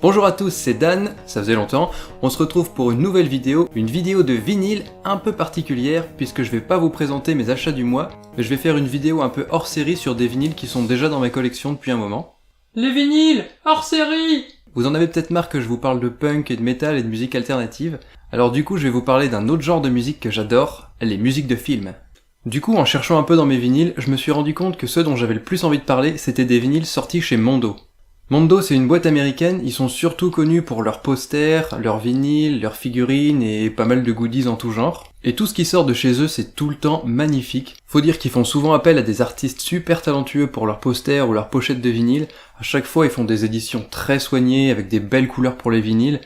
Bonjour à tous, c'est Dan, ça faisait longtemps, on se retrouve pour une nouvelle vidéo, une vidéo de vinyle un peu particulière puisque je vais pas vous présenter mes achats du mois, mais je vais faire une vidéo un peu hors série sur des vinyles qui sont déjà dans ma collection depuis un moment. Les vinyles hors série! Vous en avez peut-être marre que je vous parle de punk et de métal et de musique alternative, alors du coup je vais vous parler d'un autre genre de musique que j'adore, les musiques de film. Du coup, en cherchant un peu dans mes vinyles, je me suis rendu compte que ceux dont j'avais le plus envie de parler, c'était des vinyles sortis chez Mondo. Mondo, c'est une boîte américaine, ils sont surtout connus pour leurs posters, leurs vinyles, leurs figurines et pas mal de goodies en tout genre. Et tout ce qui sort de chez eux, c'est tout le temps magnifique. Faut dire qu'ils font souvent appel à des artistes super talentueux pour leurs posters ou leurs pochettes de vinyle. À chaque fois, ils font des éditions très soignées, avec des belles couleurs pour les vinyles.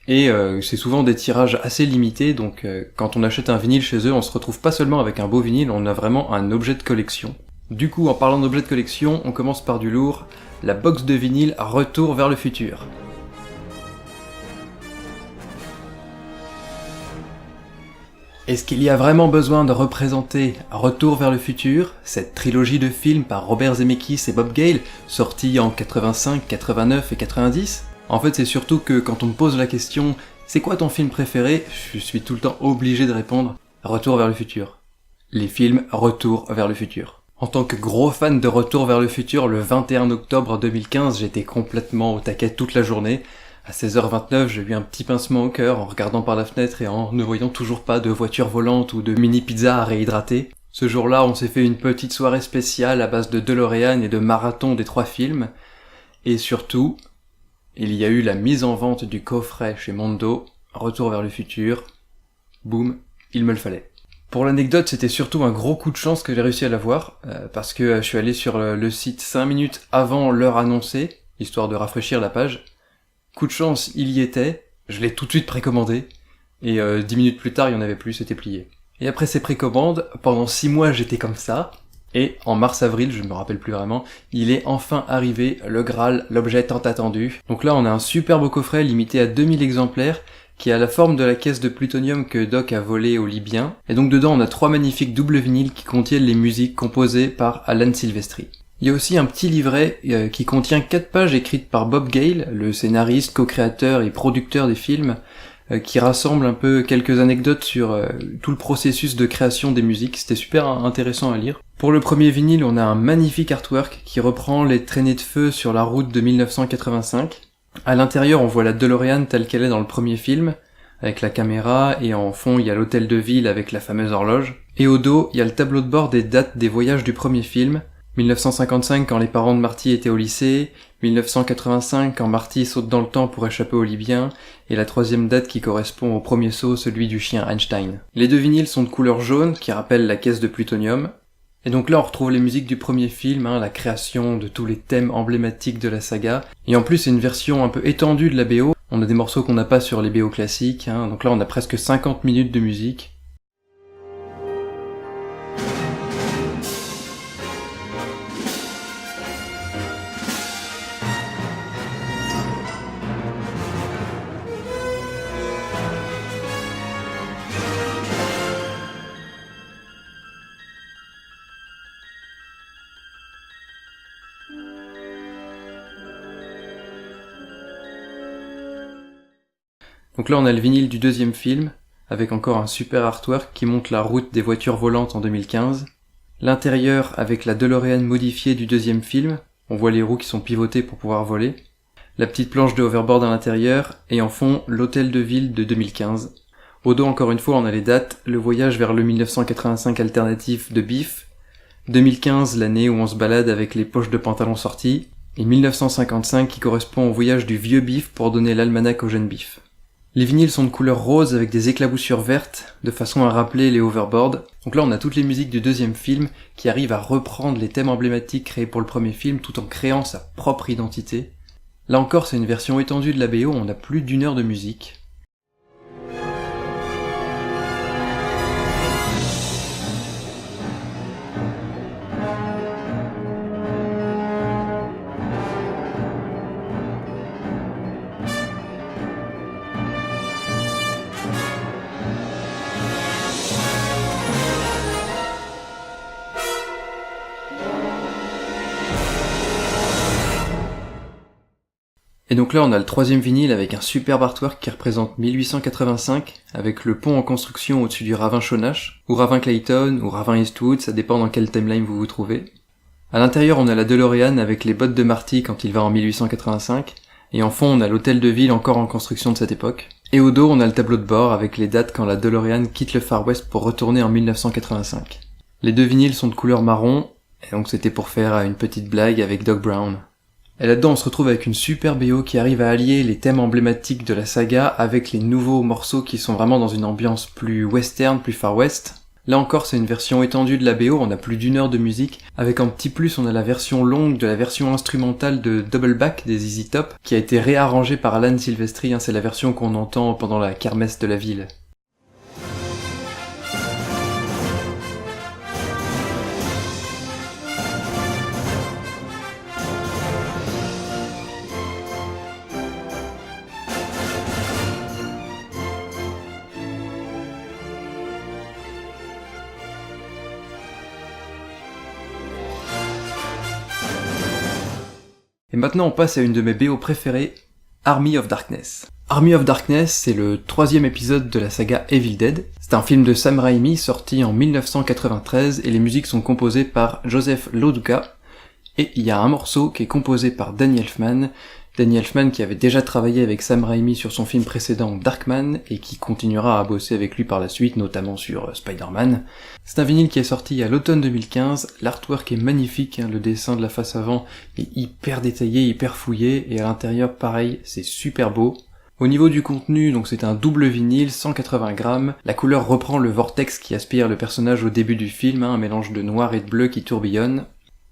Et c'est souvent des tirages assez limités, donc quand on achète un vinyle chez eux, on se retrouve pas seulement avec un beau vinyle, on a vraiment un objet de collection. Du coup, en parlant d'objets de collection, on commence par du lourd, la box de vinyle Retour vers le futur. Est-ce qu'il y a vraiment besoin de représenter Retour vers le futur, cette trilogie de films par Robert Zemeckis et Bob Gale, sortis en 85, 89 et 90 ? En fait, c'est surtout que quand on me pose la question « C'est quoi ton film préféré ?», je suis tout le temps obligé de répondre « Retour vers le futur ». Les films Retour vers le futur. En tant que gros fan de Retour vers le futur, le 21 octobre 2015, j'étais complètement au taquet toute la journée. À 16h29, j'ai eu un petit pincement au cœur en regardant par la fenêtre et en ne voyant toujours pas de voiture volante ou de mini-pizza à réhydrater. Ce jour-là, on s'est fait une petite soirée spéciale à base de DeLorean et de marathon des 3 films. Et surtout, il y a eu la mise en vente du coffret chez Mondo, Retour vers le futur. Boum, il me le fallait. Pour l'anecdote, c'était surtout un gros coup de chance que j'ai réussi à l'avoir, parce que je suis allé sur le site 5 minutes avant l'heure annoncée, histoire de rafraîchir la page. Coup de chance, il y était, je l'ai tout de suite précommandé, et 10 minutes plus tard, il n'y en avait plus, c'était plié. Et après ces précommandes, pendant 6 mois j'étais comme ça, et en mars-avril, je ne me rappelle plus vraiment, il est enfin arrivé, le Graal, l'objet tant attendu. Donc là, on a un super beau coffret limité à 2000 exemplaires, qui a la forme de la caisse de plutonium que Doc a volée aux Libyens, et donc dedans on a 3 magnifiques doubles vinyles qui contiennent les musiques composées par Alan Silvestri. Il y a aussi un petit livret qui contient 4 pages écrites par Bob Gale, le scénariste, co-créateur et producteur des films, qui rassemble un peu quelques anecdotes sur tout le processus de création des musiques, c'était super intéressant à lire. Pour le premier vinyle, on a un magnifique artwork qui reprend les traînées de feu sur la route de 1985. À l'intérieur, on voit la DeLorean telle qu'elle est dans le premier film, avec la caméra, et en fond, il y a l'hôtel de ville avec la fameuse horloge. Et au dos, il y a le tableau de bord des dates des voyages du premier film. 1955 quand les parents de Marty étaient au lycée, 1985 quand Marty saute dans le temps pour échapper aux Libyens, et la troisième date qui correspond au premier saut, celui du chien Einstein. Les deux vinyles sont de couleur jaune, qui rappellent la caisse de plutonium. Et donc là on retrouve les musiques du premier film, la création de tous les thèmes emblématiques de la saga, et en plus c'est une version un peu étendue de la BO, on a des morceaux qu'on n'a pas sur les BO classiques, donc là on a presque 50 minutes de musique. Donc là on a le vinyle du deuxième film, avec encore un super artwork qui montre la route des voitures volantes en 2015. L'intérieur avec la DeLorean modifiée du deuxième film, on voit les roues qui sont pivotées pour pouvoir voler. La petite planche de hoverboard à l'intérieur, et en fond l'hôtel de ville de 2015. Au dos encore une fois on a les dates, le voyage vers le 1985 alternatif de Biff, 2015 l'année où on se balade avec les poches de pantalon sorties, et 1955 qui correspond au voyage du vieux Biff pour donner l'almanach au jeune Biff. Les vinyles sont de couleur rose avec des éclaboussures vertes, de façon à rappeler les hoverboards. Donc là on a toutes les musiques du deuxième film qui arrivent à reprendre les thèmes emblématiques créés pour le premier film tout en créant sa propre identité. Là encore c'est une version étendue de la BO, on a plus d'1 heure de musique. Et donc là on a le troisième vinyle avec un superbe artwork qui représente 1885, avec le pont en construction au-dessus du ravin Shonash, ou ravin Clayton, ou ravin Eastwood, ça dépend dans quelle timeline vous vous trouvez. À l'intérieur on a la DeLorean avec les bottes de Marty quand il va en 1885, et en fond on a l'hôtel de ville encore en construction de cette époque. Et au dos on a le tableau de bord avec les dates quand la DeLorean quitte le Far West pour retourner en 1985. Les deux vinyles sont de couleur marron, et donc c'était pour faire une petite blague avec Doc Brown. Et là-dedans, on se retrouve avec une super BO qui arrive à allier les thèmes emblématiques de la saga avec les nouveaux morceaux qui sont vraiment dans une ambiance plus western, plus Far West. Là encore, c'est une version étendue de la BO, on a plus d'1 heure de musique. Avec en petit plus, on a la version longue de la version instrumentale de Double Back des ZZ Top, qui a été réarrangée par Alan Silvestri, c'est la version qu'on entend pendant la kermesse de la ville. Et maintenant on passe à une de mes BO préférées, Army of Darkness. Army of Darkness, c'est le troisième épisode de la saga Evil Dead. C'est un film de Sam Raimi sorti en 1993 et les musiques sont composées par Joseph Loduca. Et il y a un morceau qui est composé par Danny Elfman. Danny Elfman qui avait déjà travaillé avec Sam Raimi sur son film précédent Darkman et qui continuera à bosser avec lui par la suite, notamment sur Spider-Man. C'est un vinyle qui est sorti à l'automne 2015, l'artwork est magnifique, le dessin de la face avant est hyper détaillé, hyper fouillé, et à l'intérieur pareil, c'est super beau. Au niveau du contenu, donc c'est un double vinyle, 180 grammes, la couleur reprend le vortex qui aspire le personnage au début du film, un mélange de noir et de bleu qui tourbillonne.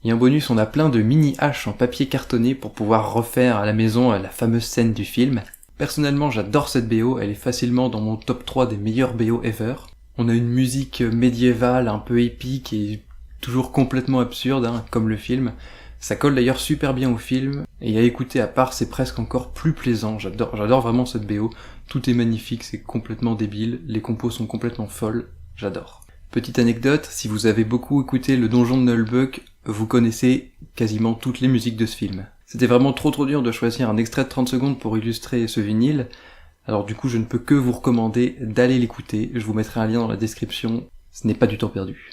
Et en bonus, on a plein de mini-haches en papier cartonné pour pouvoir refaire à la maison la fameuse scène du film. Personnellement, j'adore cette BO, elle est facilement dans mon top 3 des meilleures BO ever. On a une musique médiévale, un peu épique et toujours complètement absurde, comme le film. Ça colle d'ailleurs super bien au film, et à écouter à part, c'est presque encore plus plaisant. J'adore vraiment cette BO. Tout est magnifique, c'est complètement débile, les compos sont complètement folles, j'adore. Petite anecdote, si vous avez beaucoup écouté le donjon de Nullbuck, vous connaissez quasiment toutes les musiques de ce film. C'était vraiment trop dur de choisir un extrait de 30 secondes pour illustrer ce vinyle, alors du coup je ne peux que vous recommander d'aller l'écouter, je vous mettrai un lien dans la description, ce n'est pas du temps perdu.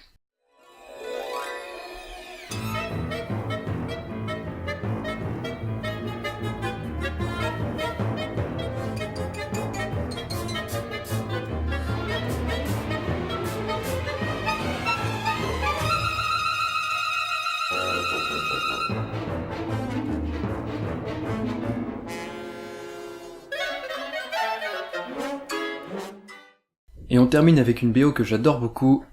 Et on termine avec une BO que j'adore beaucoup,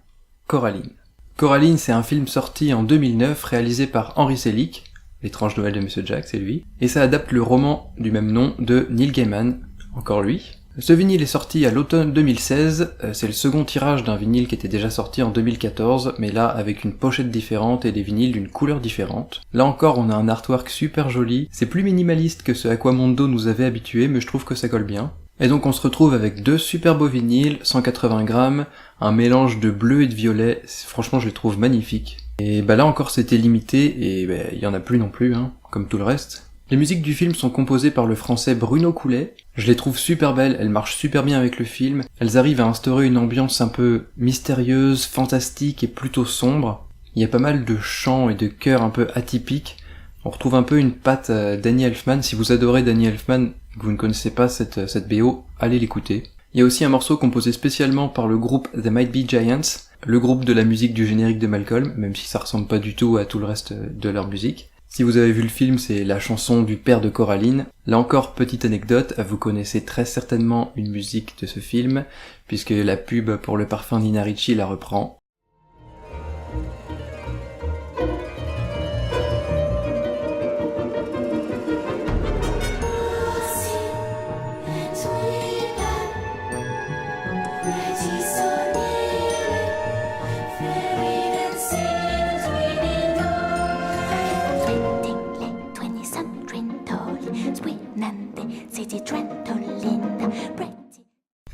Coraline. Coraline, c'est un film sorti en 2009, réalisé par Henry Selick, L'étrange Noël de Monsieur Jack, c'est lui, et ça adapte le roman du même nom de Neil Gaiman, encore lui. Ce vinyle est sorti à l'automne 2016, c'est le second tirage d'un vinyle qui était déjà sorti en 2014, mais là avec une pochette différente et des vinyles d'une couleur différente. Là encore on a un artwork super joli, c'est plus minimaliste que ce Aquamondo nous avait habitué, mais je trouve que ça colle bien. Et donc on se retrouve avec deux super beaux vinyles, 180 grammes, un mélange de bleu et de violet, franchement je les trouve magnifiques. Et là encore c'était limité, et il y en a plus non plus, comme tout le reste. Les musiques du film sont composées par le français Bruno Coulet, je les trouve super belles, elles marchent super bien avec le film, elles arrivent à instaurer une ambiance un peu mystérieuse, fantastique et plutôt sombre. Il y a pas mal de chants et de chœurs un peu atypiques, on retrouve un peu une patte Danny Elfman. Si vous adorez Danny Elfman, que vous ne connaissez pas cette BO, allez l'écouter. Il y a aussi un morceau composé spécialement par le groupe The Might Be Giants, le groupe de la musique du générique de Malcolm, même si ça ressemble pas du tout à tout le reste de leur musique. Si vous avez vu le film, c'est la chanson du père de Coraline. Là encore, petite anecdote, vous connaissez très certainement une musique de ce film, puisque la pub pour le parfum Nina Ricci la reprend.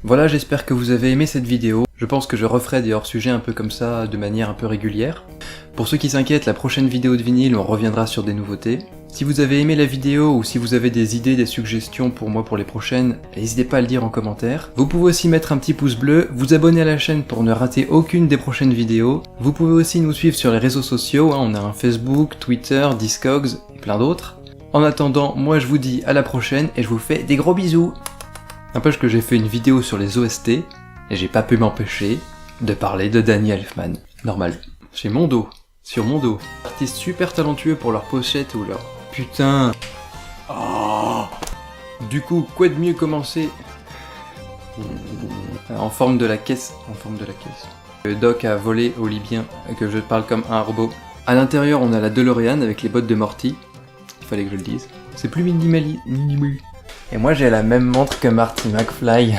Voilà, j'espère que vous avez aimé cette vidéo. Je pense que je referai des hors-sujets un peu comme ça, de manière un peu régulière. Pour ceux qui s'inquiètent, la prochaine vidéo de vinyle, on reviendra sur des nouveautés. Si vous avez aimé la vidéo ou si vous avez des idées, des suggestions pour moi pour les prochaines, n'hésitez pas à le dire en commentaire. Vous pouvez aussi mettre un petit pouce bleu, vous abonner à la chaîne pour ne rater aucune des prochaines vidéos. Vous pouvez aussi nous suivre sur les réseaux sociaux, on a un Facebook, Twitter, Discogs et plein d'autres. En attendant, moi je vous dis à la prochaine et je vous fais des gros bisous. N'empêche que j'ai fait une vidéo sur les OST et j'ai pas pu m'empêcher de parler de Danny Elfman. Normal. J'ai mon dos. Sur mon dos. Artistes super talentueux pour leur pochette ou leur... Putain. Oh. Du coup, quoi de mieux commencer en forme de la caisse. En forme de la caisse. Le Doc a volé au Libyen et que je parle comme un robot. À l'intérieur, on a la DeLorean avec les bottes de Morty. Il fallait que je le dise. C'est plus minimal. Et moi, j'ai la même montre que Marty McFly.